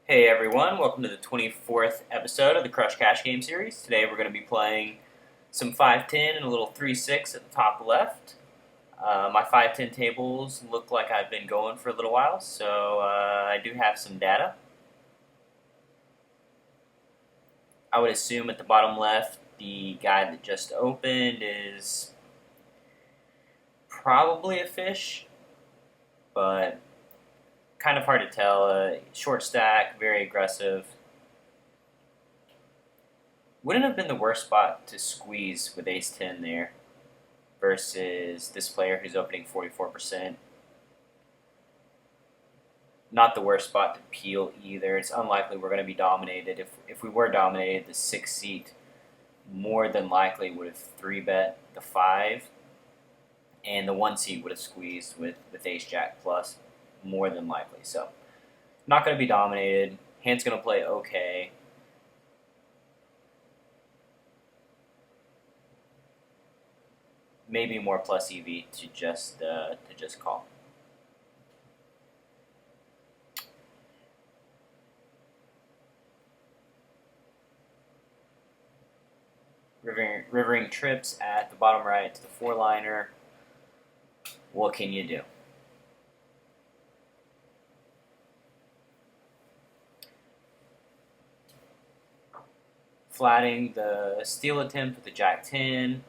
Hey everyone, welcome to the 24th episode of the Crush Cash Game series. Today we're going to be playing some 5-10 and a little 3-6 at the top left. My 5-10 tables look like I've been going for a little while, so I do have some data. I would assume at the bottom left, the guy that just opened is probably a fish, but kind of hard to tell. Short stack, very aggressive. Wouldn't have been the worst spot to squeeze with ace-10 there versus this player who's opening 44%. Not the worst spot to peel either. It's unlikely we're going to be dominated. If we were dominated, the 6 seat more than likely would have 3-bet the 5, and the 1 seat would have squeezed with ace-jack plus more than likely. So not going to be dominated. Hand's going to play okay. Maybe more plus EV to just call. Rivering trips at the bottom right to the 4-liner. What can you do? Flatting the steal attempt with the Jack-10.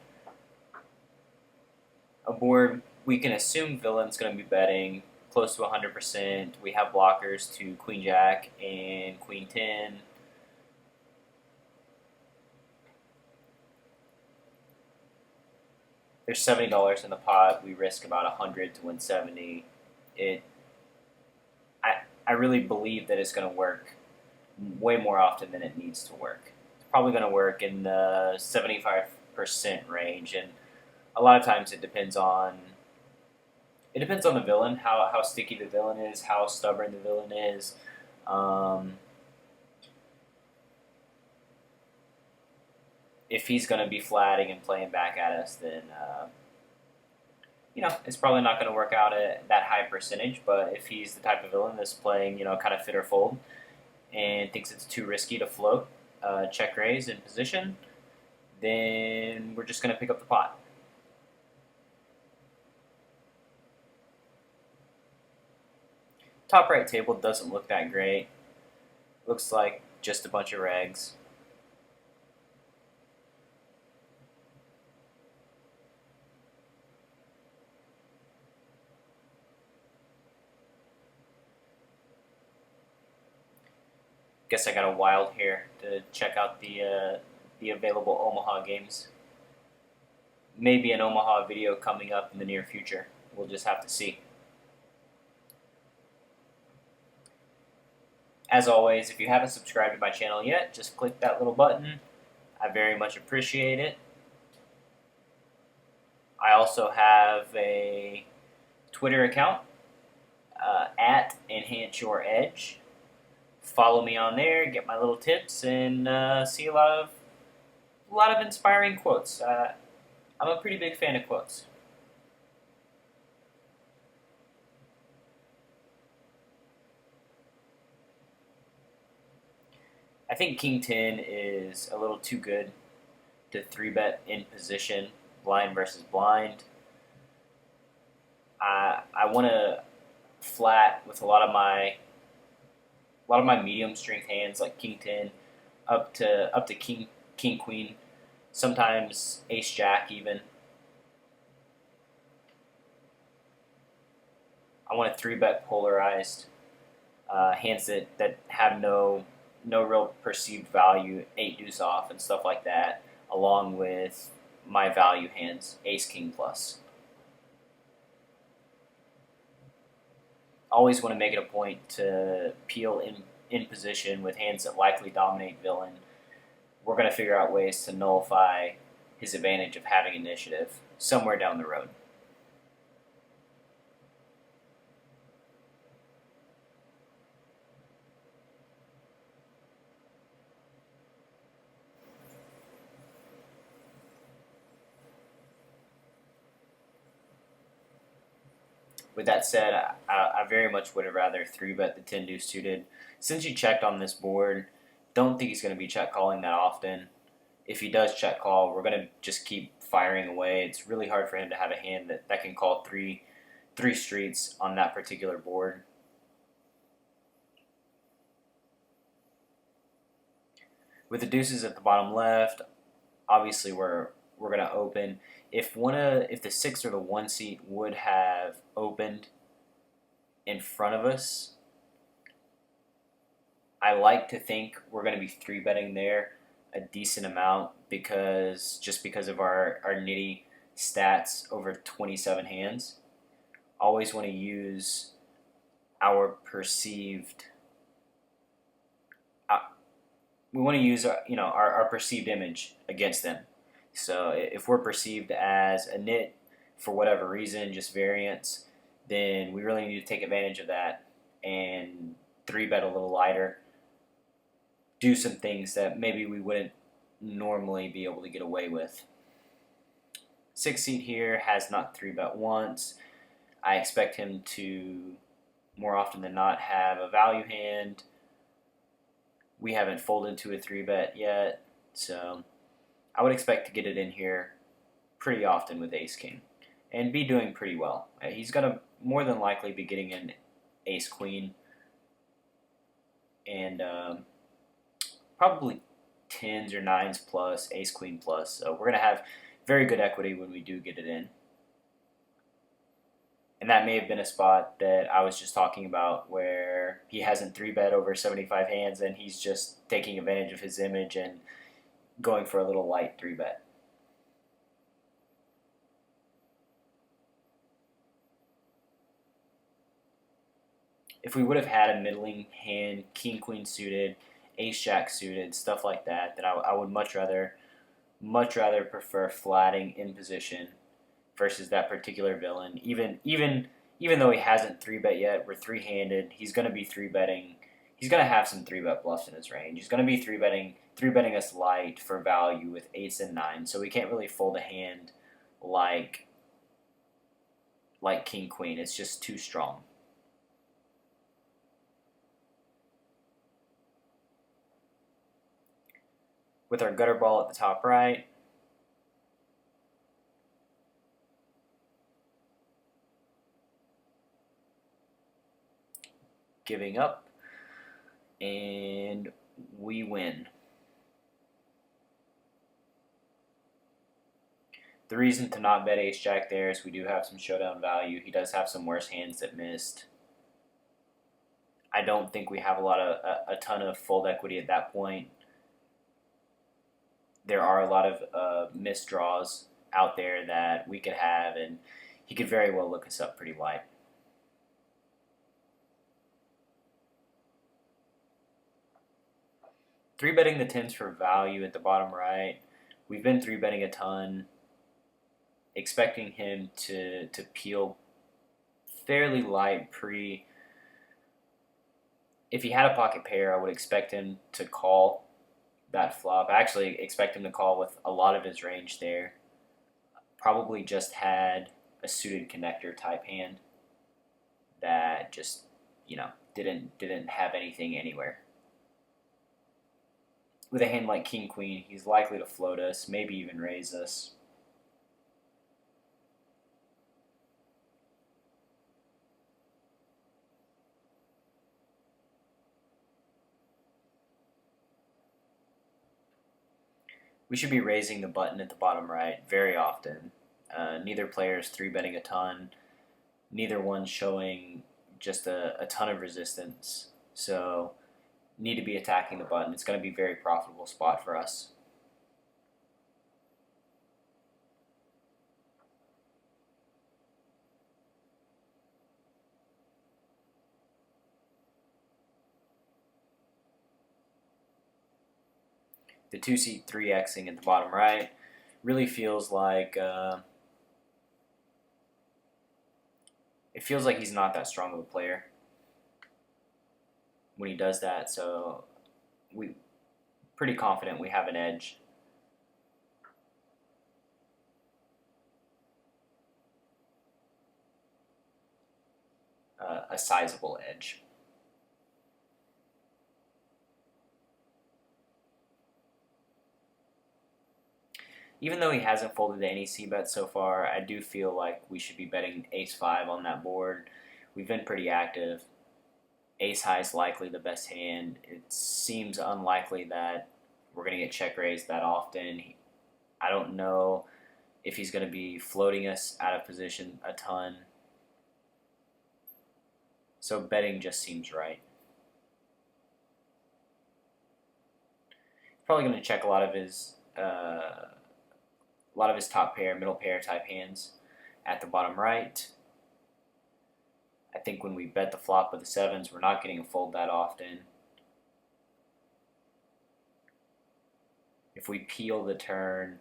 A board we can assume villain's going to be betting close to 100%. We have blockers to Queen Jack and Queen 10. There's $70 in the pot. We risk about 100 to win 70. I really believe that it's going to work way more often than it needs to work. It's probably going to work in the 75% range, and a lot of times it depends on the villain, how sticky the villain is, how stubborn the villain is. If he's going to be flatting and playing back at us, then it's probably not going to work out at that high percentage. But if he's the type of villain that's playing, kind of fit or fold, and thinks it's too risky to float, check raise in position, then we're just going to pick up the pot. Top right table doesn't look that great. Looks like just a bunch of regs. Guess I got a wild here to check out the available Omaha games. Maybe an Omaha video coming up in the near future. We'll just have to see. As always, if you haven't subscribed to my channel yet, just click that little button. I very much appreciate it. I also have a Twitter account, at Enhance Your Edge. Follow me on there, get my little tips, and see a lot of inspiring quotes. I'm a pretty big fan of quotes. I think King 10 is a little too good to 3-bet in position, blind versus blind. I want to flat with a lot of my medium strength hands like King 10 up to King Queen, sometimes Ace Jack even. I want a 3-bet polarized hands that have no real perceived value, 8 deuce off and stuff like that, along with my value hands, Ace King plus. Always want to make it a point to peel in position with hands that likely dominate villain. We're going to figure out ways to nullify his advantage of having initiative somewhere down the road. with that said, I very much would have rather 3-bet the 10 deuce suited. Since he checked on this board, don't think he's going to be check calling that often. If he does check call, we're going to just keep firing away. It's really hard for him to have a hand that can call three streets on that particular board. With the deuces at the bottom left, obviously we're going to open. If the 6 or the 1 seat would have opened in front of us, I like to think we're going to be 3-betting there a decent amount because of our nitty stats over 27 hands. Always want to use our perceived. We want to use our perceived image against them. So if we're perceived as a nit for whatever reason, just variance, then we really need to take advantage of that and 3-bet a little lighter. Do some things that maybe we wouldn't normally be able to get away with. 6 seat here has not 3-bet once. I expect him to, more often than not, have a value hand. We haven't folded to a 3-bet yet, so I would expect to get it in here pretty often with ace-king and be doing pretty well. He's going to more than likely be getting an ace-queen and probably 10s or 9s plus, ace-queen plus. So we're going to have very good equity when we do get it in. And that may have been a spot that I was just talking about where he hasn't 3-bet over 75 hands and he's just taking advantage of his image and going for a little light 3-bet. If we would have had a middling hand, king-queen suited, ace-jack suited, stuff like that, then I would much rather prefer flatting in position versus that particular villain. Even though he hasn't 3-bet yet, we're 3-handed. He's going to be 3-betting. He's going to have some 3-bet bluffs in his range. He's going to be 3-betting us light for value with 8s and 9s. So we can't really fold a hand like king queen. It's just too strong. With our gutter ball at the top right, giving up, and we win. The reason to not bet ace-jack there is we do have some showdown value. He does have some worse hands that missed. I don't think we have a ton of fold equity at that point. There are a lot of missed draws out there that we could have, and he could very well look us up pretty wide. Three-betting the 10s for value at the bottom right. We've been 3-betting a ton, expecting him to peel fairly light pre. If he had a pocket pair, I would expect him to call that flop. I actually expect him to call with a lot of his range there. Probably just had a suited connector type hand that just, didn't have anything anywhere. With a hand like king queen, he's likely to float us, maybe even raise us. We should be raising the button at the bottom right very often. Neither player is 3-betting a ton. Neither one's showing just a ton of resistance. So need to be attacking the button. It's going to be a very profitable spot for us. The 2-seat 3-Xing at the bottom right really feels like it feels like he's not that strong of a player when he does that. So we pretty confident we have an edge. a sizable edge. Even though he hasn't folded any c-bets so far, I do feel like we should be betting ace-5 on that board. We've been pretty active. Ace-high is likely the best hand. It seems unlikely that we're going to get check raised that often. I don't know if he's going to be floating us out of position a ton. So betting just seems right. Probably going to check a lot of his top pair, middle pair type hands at the bottom right. I think when we bet the flop of the sevens, we're not getting a fold that often. If we peel the turn,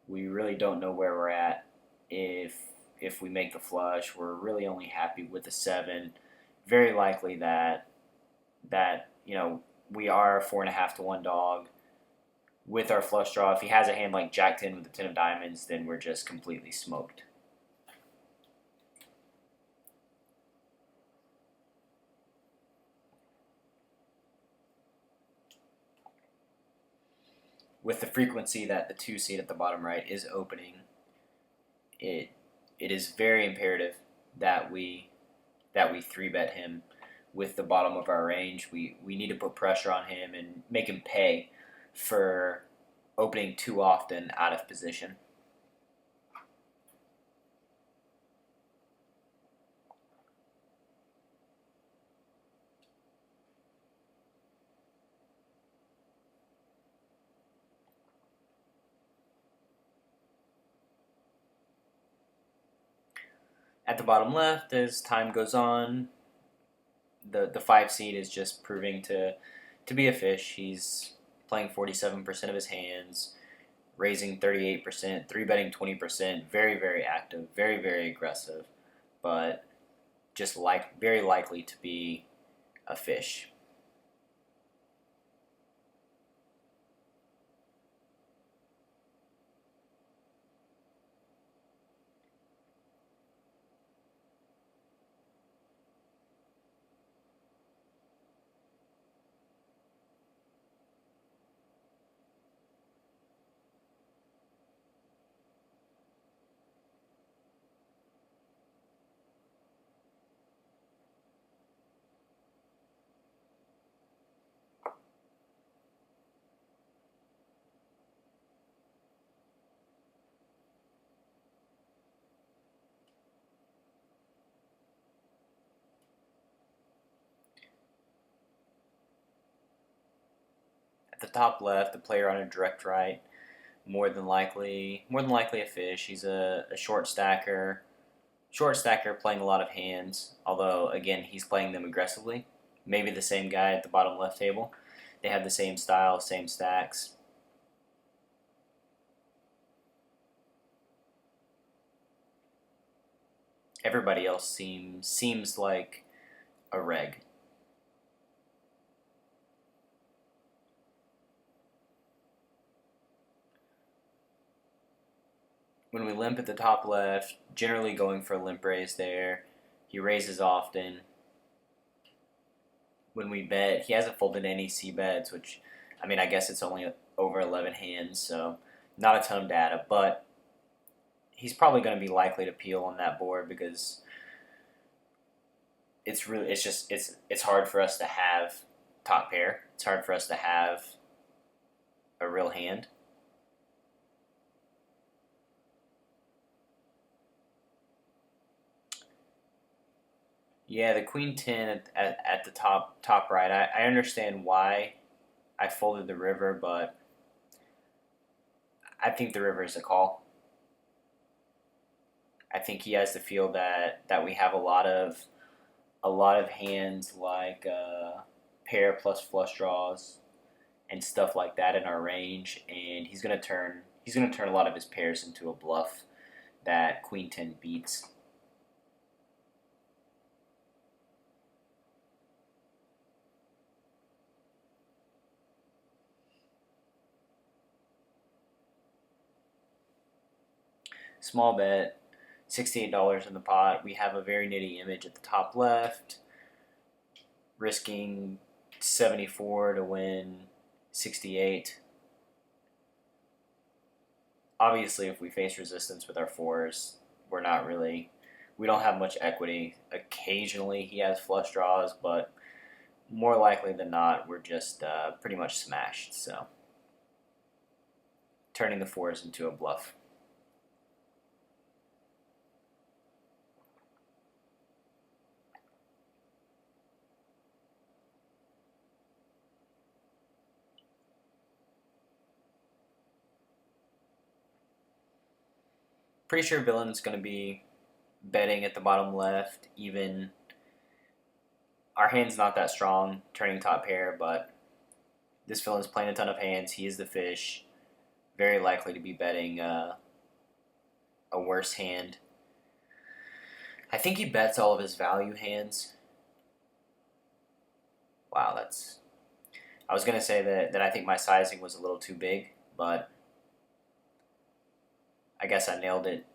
we really don't know where we're at. If we make the flush, we're really only happy with the 7. Very likely that we are 4.5 to 1 dog with our flush draw. If he has a hand like Jack 10 with the 10 of diamonds, then we're just completely smoked. With the frequency that the 2 seed at the bottom right is opening, it is very imperative that we 3-bet him with the bottom of our range. We need to put pressure on him and make him pay for opening too often out of position. At the bottom left, as time goes on, the 5 seed is just proving to be a fish. He's playing 47% of his hands, raising 38%, 3-betting 20%, very, very active, very, very aggressive, but just very likely to be a fish. At the top left, the player on a direct right, more than likely a fish. He's a short stacker playing a lot of hands, although again he's playing them aggressively. Maybe the same guy at the bottom left table. They have the same style, same stacks. Everybody else seems like a reg. When we limp at the top left, generally going for a limp raise there. He raises often. When we bet, he hasn't folded any c-bets, which, I guess it's only over 11 hands, so not a ton of data, but he's probably going to be likely to peel on that board because it's hard for us to have top pair. It's hard for us to have a real hand. Yeah, the queen 10 at the top right. I understand why I folded the river, but I think the river is a call. I think he has to feel that we have a lot of hands like pair plus flush draws and stuff like that in our range, and he's gonna turn a lot of his pairs into a bluff that queen 10 beats. Small bet, $68 in the pot. We have a very nitty image at the top left, risking 74 to win 68. Obviously, if we face resistance with our fours, we don't have much equity. Occasionally he has flush draws, but more likely than not, we're just pretty much smashed. So turning the fours into a bluff. Pretty sure villain's going to be betting at the bottom left. Even our hand's not that strong, turning top pair, but this villain's playing a ton of hands. He is the fish. Very likely to be betting a worse hand. I think he bets all of his value hands. Wow, that's... I was going to say that I think my sizing was a little too big, but I guess I nailed it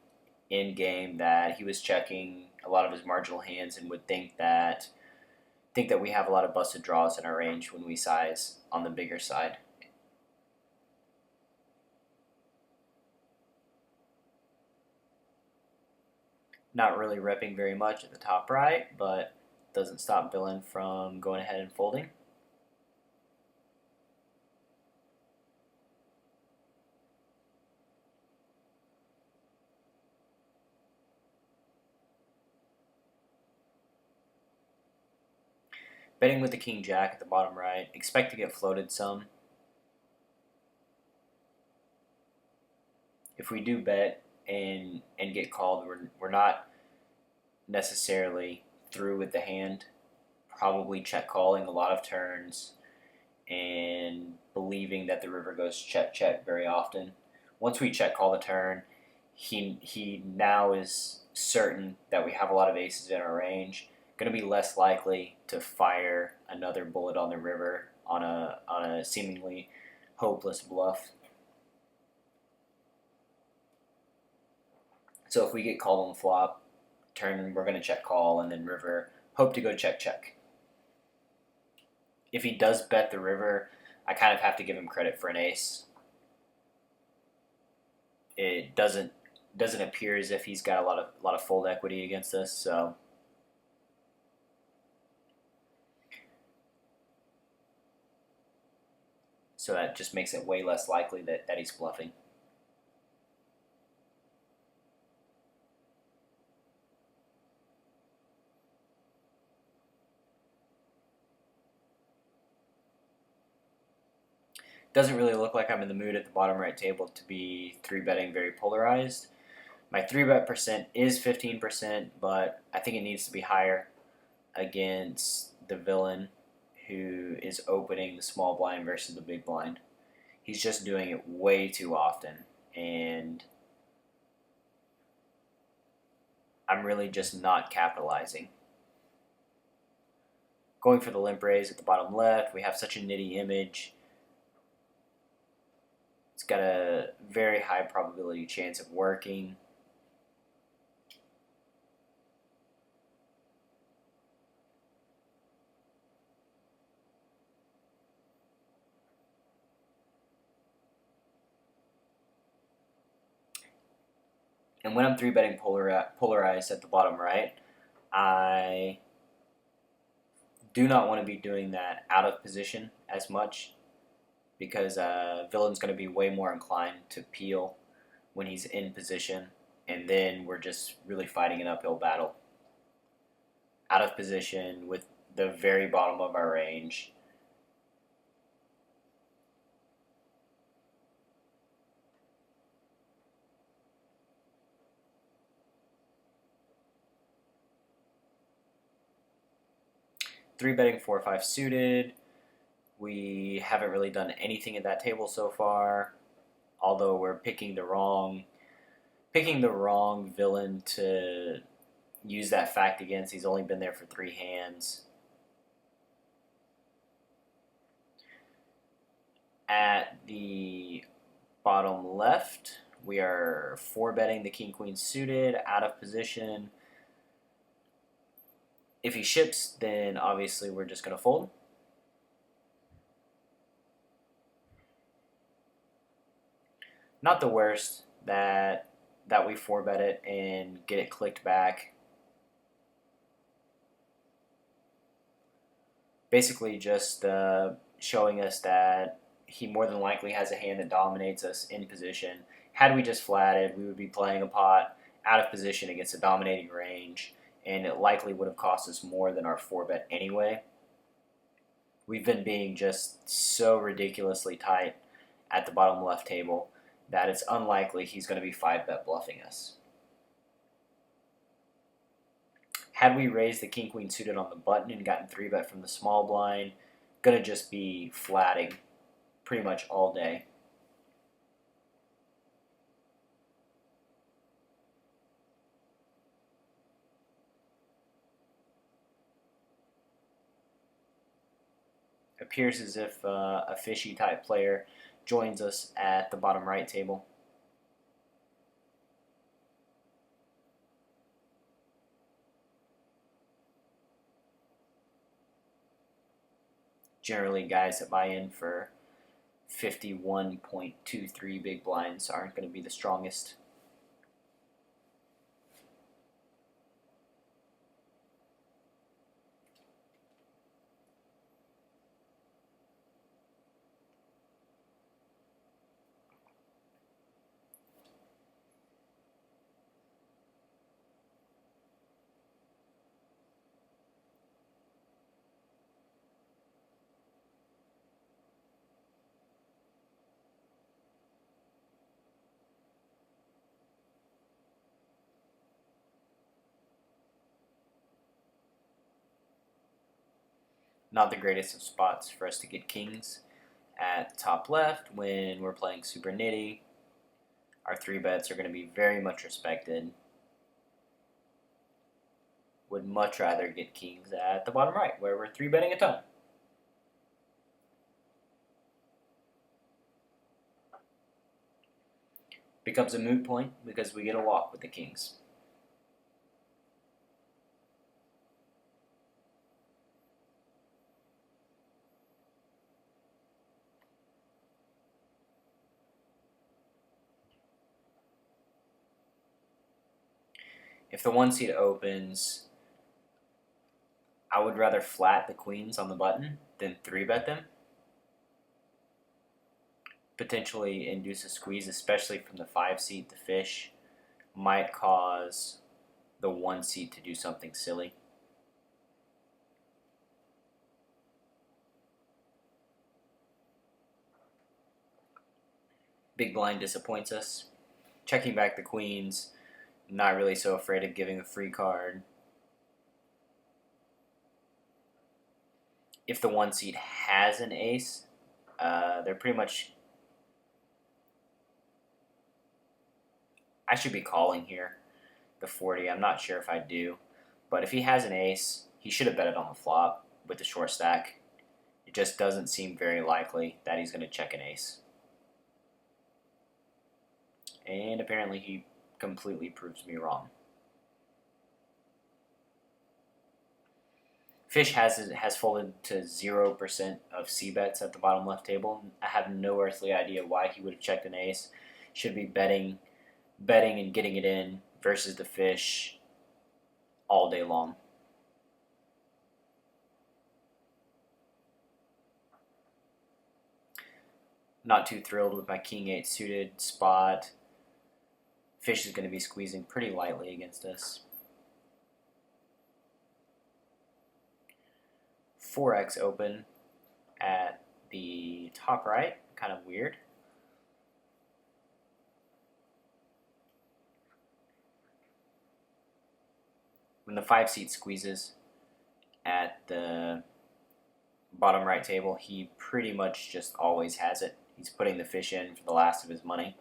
in game that he was checking a lot of his marginal hands and would think that we have a lot of busted draws in our range when we size on the bigger side. Not really repping very much at the top right, but doesn't stop villain from going ahead and folding. Betting with the king jack at the bottom right. Expect to get floated some. If we do bet and get called, we're not necessarily through with the hand. Probably check calling a lot of turns and believing that the river goes check check very often. Once we check call the turn, he now is certain that we have a lot of aces in our range. Going to be less likely to fire another bullet on the river on a seemingly hopeless bluff. So if we get called on flop, turn we're going to check call, and then river hope to go check check. If he does bet the river, I kind of have to give him credit for an ace. It doesn't appear as if he's got a lot of fold equity against us, so that just makes it way less likely that he's bluffing. Doesn't really look like I'm in the mood at the bottom right table to be 3-betting very polarized. My 3-bet percent is 15%, but I think it needs to be higher against the villain who is opening the small blind versus the big blind. He's just doing it way too often, and I'm really just not capitalizing. Going for the limp raise at the bottom left, we have such a nitty image. It's got a very high probability chance of working. And when I'm 3-betting polarized at the bottom right, I do not want to be doing that out of position as much, because villain's going to be way more inclined to peel when he's in position, and then we're just really fighting an uphill battle. Out of position with the very bottom of our range. Three-betting 4-5 suited. We haven't really done anything at that table so far, although we're picking the wrong villain to use that fact against. He's only been there for 3 hands. At the bottom left, We are 4-betting the king queen suited, out of position. If he ships, then obviously we're just going to fold. Not the worst that we 4-bet it and get it clicked back. Basically just showing us that he more than likely has a hand that dominates us in position. Had we just flatted, we would be playing a pot out of position against a dominating range, and it likely would have cost us more than our 4-bet anyway. We've been being just so ridiculously tight at the bottom left table that it's unlikely he's going to be 5-bet bluffing us. Had we raised the king queen suited on the button and gotten 3-bet from the small blind, going to just be flatting pretty much all day. Appears as if a fishy type player joins us at the bottom right table. Generally, guys that buy in for 51.23 big blinds aren't going to be the strongest. Not the greatest of spots for us to get kings at top left when we're playing super nitty. Our 3-bets are going to be very much respected. Would much rather get kings at the bottom right where we're 3-betting a ton. Becomes a moot point because we get a walk with the kings. If the 1 seat opens, I would rather flat the queens on the button than 3-bet them. Potentially induce a squeeze, especially from the 5 seat. The fish might cause the 1 seat to do something silly. Big blind disappoints us. Checking back the queens, not really so afraid of giving a free card. If the 1 seat has an ace, they're pretty much... I should be calling here, the 40. I'm not sure if I do. But if he has an ace, he should have bet it on the flop with the short stack. It just doesn't seem very likely that he's going to check an ace. And apparently he completely proves me wrong. Fish has folded to 0% of c-bets at the bottom left table. I have no earthly idea why he would have checked an ace. Should be betting and getting it in versus the fish all day long. Not too thrilled with my king 8 suited spot. Fish is going to be squeezing pretty lightly against us. 4x open at the top right, kind of weird. When the 5 seat squeezes at the bottom right table, he pretty much just always has it. He's putting the fish in for the last of his money.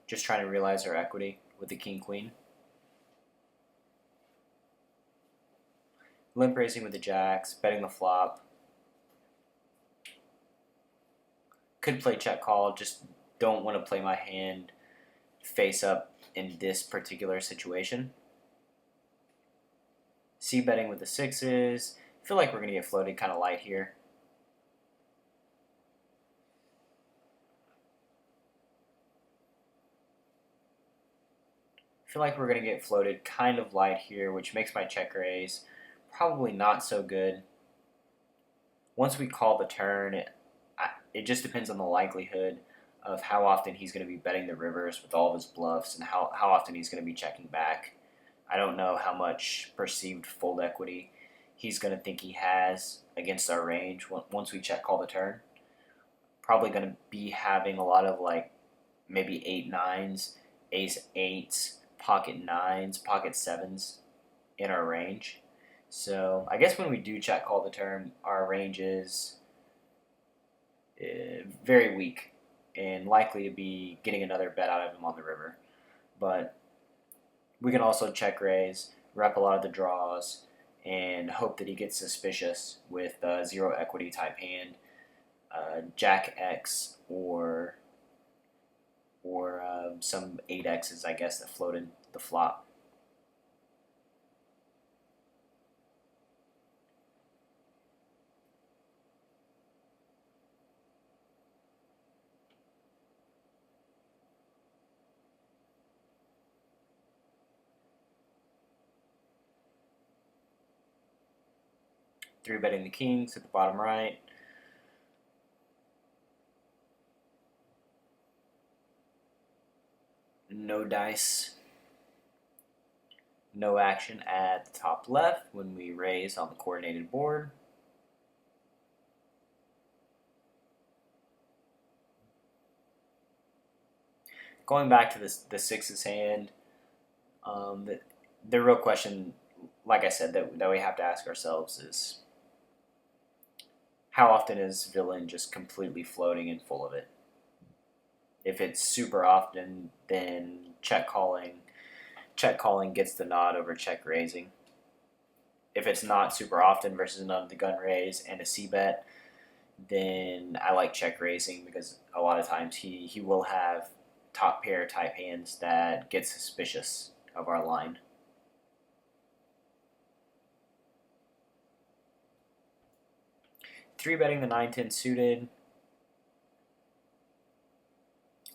Just trying to realize our equity with the king queen. limp raising with the jacks, betting the flop. Could play check call, just don't want to play my hand face up in this particular situation. C betting with the sixes. I feel like we're going to get floated kind of light here. I feel like we're going to get floated kind of light here, which makes my check raise probably not so good. Once we call the turn, it just depends on the likelihood of how often he's going to be betting the rivers with all of his bluffs and how often he's going to be checking back. I don't know how much perceived fold equity he's going to think he has against our range once we check call the turn. Probably going to be having a lot of like maybe 8-9s, ace-8s, pocket 9s, pocket 7s in our range. So I guess when we do check call the turn, our range is very weak and likely to be getting another bet out of him on the river. But we can also check raise, rep a lot of the draws, and hope that he gets suspicious with zero equity type hand, Jack X or some 8Xs, I guess, that floated the flop. Three betting the kings at the bottom right. No dice. No action at the top left when we raise on the coordinated board. Going back to the sixes hand, the real question, like I said, that we have to ask ourselves is, how often is villain just completely floating and full of it? If it's super often, then check calling gets the nod over check raising. If it's not super often versus an under the gun raise and a C bet, then I like check raising because a lot of times he will have top pair type hands that get suspicious of our line. Three betting the 9-10 suited.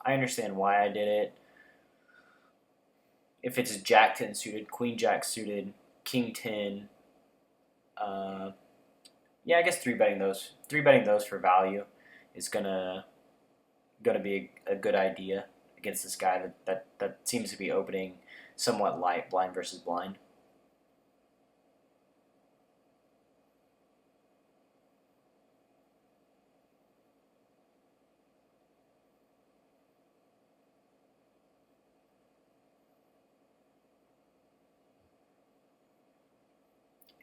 I understand why I did it. If it's Jack 10 suited, Queen Jack suited, King 10, yeah, I guess three betting those for value is gonna be a good idea against this guy that seems to be opening somewhat light, blind versus blind.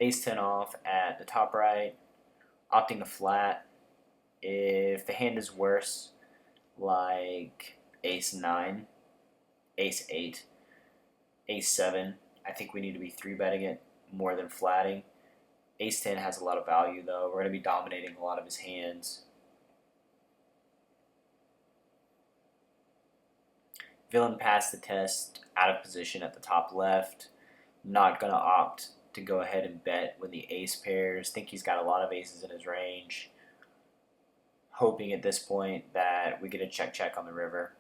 Ace-10 off at the top right, opting the flat. If the hand is worse, like Ace-9, Ace-8, Ace-7, I think we need to be 3-betting it more than flatting. Ace-10 has a lot of value, though. We're going to be dominating a lot of his hands. Villain passed the test out of position at the top left. Not going to opt to go ahead and bet when the ace pairs. Think he's got a lot of aces in his range. Hoping at this point that we get a check on the river.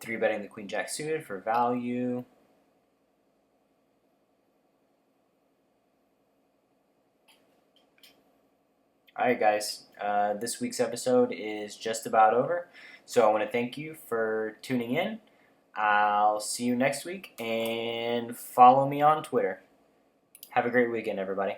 Three betting the Queen Jack suited for value. Alright guys, this week's episode is just about over. So I want to thank you for tuning in. I'll see you next week and follow me on Twitter. Have a great weekend, everybody.